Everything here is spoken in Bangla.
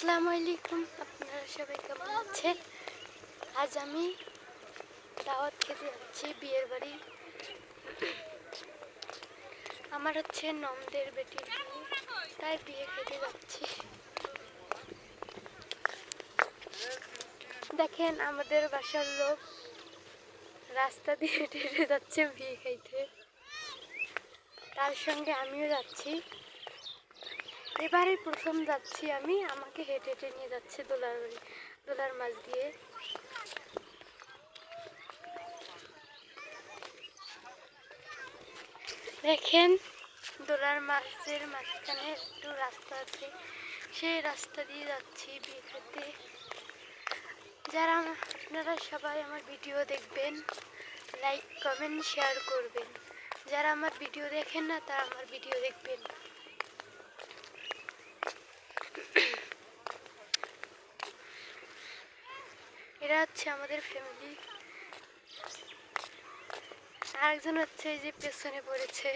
আসসালামু আলাইকুম, আপনারা সবাই কেমন আছেন? আজ আমি দাওয়াত খেতে যাচ্ছি বিয়ের বাড়ি। আমার হচ্ছে নমদের বেটির বিয়ে, তাই বিয়ে খেতে যাচ্ছি। দেখেন আমাদের বাসার লোক রাস্তা দিয়ে হেঁটে যাচ্ছে বিয়ে খাইতে, তার সঙ্গে আমিও যাচ্ছি। এবারে প্রথম যাচ্ছি আমি, আমাকে হেঁটে হেঁটে নিয়ে যাচ্ছে দোলার মাঝ দিয়ে। দেখেন দোলার মাঝের মাঝখানে একটু রাস্তা আছে, সেই রাস্তা দিয়ে যাচ্ছি বিয়ে খেতে। যারা আপনারা সবাই আমার ভিডিও দেখবেন, লাইক কমেন্ট শেয়ার করবেন। যারা আমার ভিডিও দেখেন না তারা আমার ভিডিও দেখবেন। এরা হচ্ছে আমাদের ফ্যামিলি। আরেকজন হচ্ছে এই যে পেছনে পড়েছে,